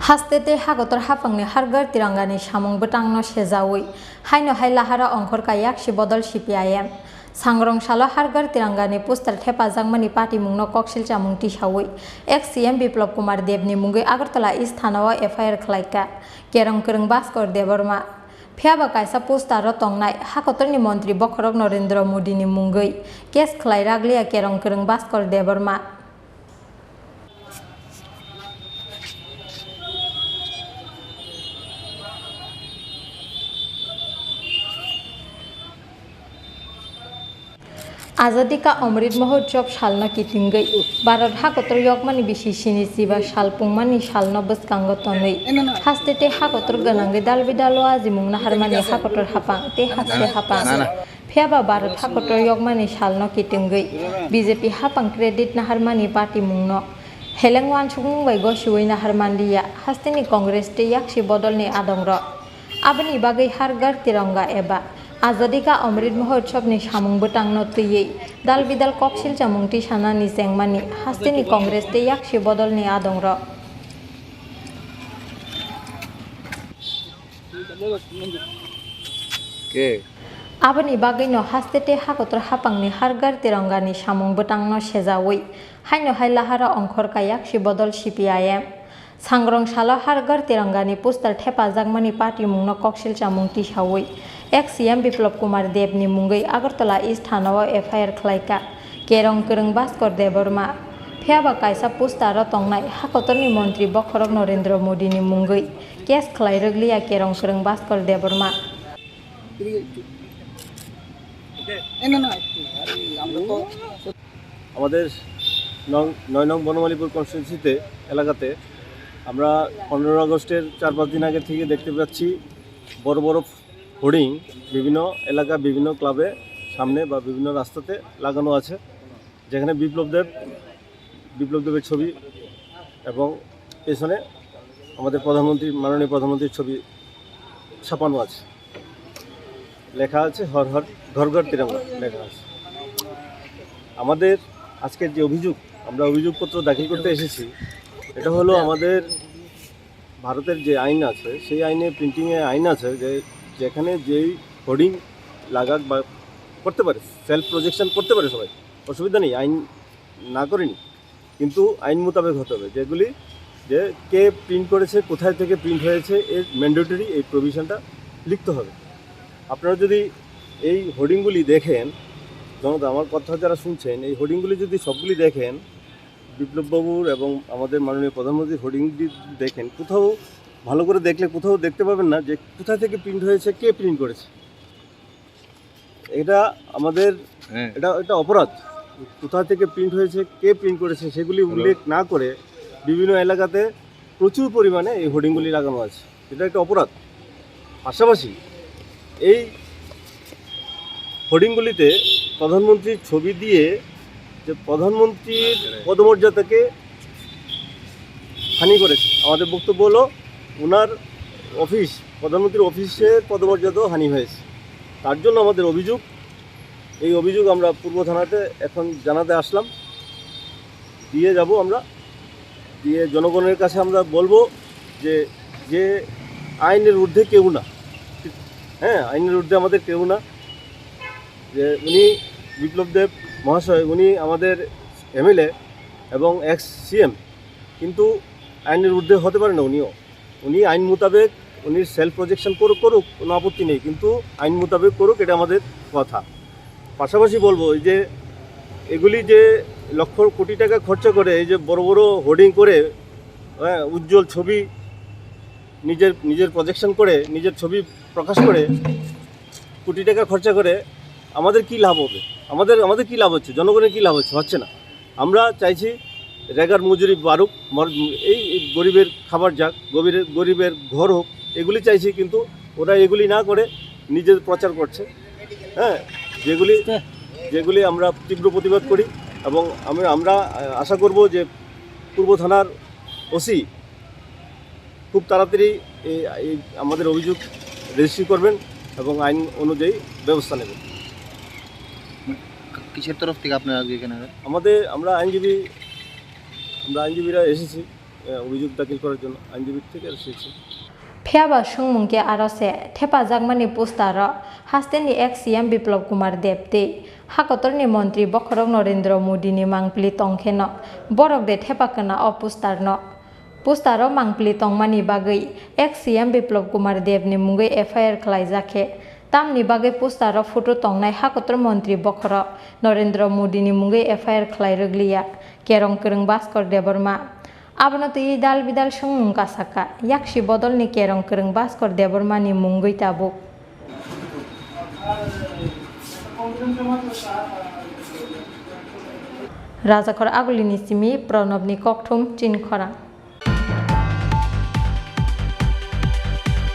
Hastete hagotor hafangni hargar tirangani samung betangno sejawi haino hailahara ongkor kayak si bodol CPIM sangrong salo hargar tirangani poster thepajangmani party mungno koksil chamung tisawi ex-CM Biplop Kumar Dev ni mungai Agartala East Thanao FIR khlaika kerong kereng Baskor Deborma Phiaba kaisa postaro tongnai hakotorni mantri Bokhorok Narendra Modi ni mungai kes khlai raglia kerong kereng Baskor Deborma आजादी का अमृत महोत्सव सालना कितिंगै भारत हाकतर यगमानि बिसिसिनि जिबा साल पुंमानि सालना बसकांगो तनै हास्तेते हाकतर गनांगै दालबिदालो आजिमुंना हारमानि हाकतर हापां ते हासे हापां faba Bharat हाकतर यगमानि सालना कितिंगै BJP हापां credit ना हारमानि party मुंनो हेलेंवान सुबुं वैगो सुवैना हारमानदिया हास्तेनि कांग्रेस ते याक्षि बदलनि आदंग्र आबनि बागै हारगार तिरंगा एबा आजादी का अमृत महोत्सव नि सामुं बटांगनो तैयै दाल बिदाल कक्सिल चामुंगति सानानि जेंमानि हास्तेनि कांग्रेस ते याक्षि बदलनि आदंग्र आबनि बागैनो हास्तेते हाकतर हापांनि हारगार तिरंगानि सामुं बटांगनो सेजावै हाइनो हाइलाहारा अंखर कायाक्षि बदल CPIM सांग्रं सालो हारगार तिरंगानि पोस्टार थेपाजागमानि party मुंनो कक्सिल चामुंगति सावै ex-CM Biplop Kumar Dev ni mungai Agartala East Thanao FIR khlaika kerong kereng Baskor Deborma Phiaba kaisa postaro tongnai hakotorni mantri Bokhorok Narendra Modi ni mungai kes khlai raglia kerong kereng Baskor Deborma আমাদের 9 নং বনমালীপুর কনস্টিটিউয়েন্সিতে এলাকাতে আমরা 15 আগস্টের 4-5 দিন আগে থেকে দেখতে পাচ্ছি বড় বড় হোর্ডিং বিভিন্ন এলাকা বিভিন্ন ক্লাবে সামনে বা বিভিন্ন রাস্তাতে লাগানো আছে যেখানে বিপ্লব দেবের ছবি এবং পেছনে আমাদের মাননীয় প্রধানমন্ত্রীর ছবি ছাপানো আছে লেখা আছে হর হর ঘর ঘর তিরঙ্গা লেখা আছে আমাদের আজকের যে আমরা অভিযোগপত্র দাখিল করতে এসেছি এটা হলো আমাদের ভারতের যে আইন আছে সেই আইনে প্রিন্টিংয়ে আইন আছে যে যেখানে যেই হোর্ডিং লাগাক বা করতে পারে সেলফ প্রজেকশন করতে পারে সবাই অসুবিধা নেই আইন না করেনি কিন্তু আইন মোতাবেক হতে হবে যেগুলি যে কে প্রিন্ট করেছে কোথায় থেকে প্রিন্ট হয়েছে এর ম্যান্ডেটরি এই প্রভিশনটা লিখতে হবে আপনারা যদি এই হোর্ডিংগুলি দেখেন জনতা আমার কথা যারা শুনছেন এই হোর্ডিংগুলি যদি সবগুলি দেখেন বিপ্লববাবুর এবং আমাদের মাননীয় প্রধানমন্ত্রীর হোর্ডিংটি দেখেন কোথাও ভালো করে দেখলে কোথাও দেখতে পাবেন না যে কোথায় থেকে প্রিন্ট হয়েছে কে প্রিন্ট করেছে এটা আমাদের এটা অপরাধ কোথা থেকে প্রিন্ট হয়েছে কে প্রিন্ট করেছে সেগুলি উল্লেখ না করে বিভিন্ন এলাকাতে প্রচুর পরিমাণে এই হোর্ডিংগুলি লাগানো আছে এটা একটা অপরাধ পাশাপাশি এই হোর্ডিংগুলিতে প্রধানমন্ত্রীর ছবি দিয়ে যে প্রধানমন্ত্রীর পদমর্যাদাকে হানি করেছে আমাদের বক্তব্য হলো ওনার প্রধানমন্ত্রীর অফিসের পদমর্যাদাও হানি হয়েছে তার জন্য আমাদের এই অভিযোগ আমরা পূর্ব থানাতে এখন জানাতে আসলাম দিয়ে যাব আমরা দিয়ে জনগণের কাছে আমরা বলবো যে আইনের ঊর্ধ্বে কেউ না আইনের ঊর্ধ্বে আমাদের কেউ না যে উনি বিপ্লব দেব মহাশয় উনি আমাদের MLA এবং ex-CM কিন্তু আইনের ঊর্ধ্বে হতে পারে না উনি আইন মোতাবেক উনি সেলফ প্রজেকশন করুক কোনো আপত্তি নেই কিন্তু আইন মোতাবেক করুক এটা আমাদের কথা পাশাপাশি বলবো এই যে এগুলি যে লক্ষ কোটি টাকা খরচা করে এই যে বড় বড় হোর্ডিং করে উজ্জ্বল ছবি নিজের প্রজেকশন করে নিজের ছবি প্রকাশ করে কোটি টাকা খরচা করে আমাদের কি লাভ হবে আমাদের কি লাভ হচ্ছে জনগণের কি লাভ হচ্ছে না আমরা চাইছি রেগার মজুরি বাড়ুক এই গরিবের খাবার যাক গরিবের ঘর হোক এগুলি চাইছি কিন্তু ওরা এগুলি না করে নিজের প্রচার করছে যেগুলি আমরা তীব্র প্রতিবাদ করি এবং আমরা আশা করব যে পূর্ব থানার OC খুব তাড়াতাড়ি এই আমাদের অভিযোগ রেজিস্ট্রি করবেন এবং আইন অনুযায়ী ব্যবস্থা নেবেন কিসের তরফ থেকে আপনারা আজকে এখানে আমরা আইনজীবীরা এসেছি অভিযোগ দাখিল করার জন্য আইনজীবীর থেকে এসেছি। ফেয়াবা সুংমুংকে আরসে থেপাজাকমানি পোস্টার হাস্তেনি এক সিএম বিপ্লব কুমার দেবতে হাকতরনি মন্ত্রী বখরক নরেন্দ্র মোদীনি মাংপ্লি তংখেন বরক দে থেপাকনা অ পোস্টার মাংপ্লি তংমানি বাগৈ এক সিএম বিপ্লব কুমার দেবনি মুগৈ এফআইআর খালাইজাखे तामनि बागै पोस्टार फटो तंनाय हाकतर मन्त्री बखर नरेंद्र मोदीनि मुगै एफआईआर खलाय रगलिया केरं करं भास्कर देबर्मा आबनतै दाल बिदाल संमुं कासाका याक्षी बदलनि केरं करं भास्कर देबर्मानि मुंगै ताबुक राजाखर आगुलिनि सिमी प्रणबनि ककथुम चिनखरा।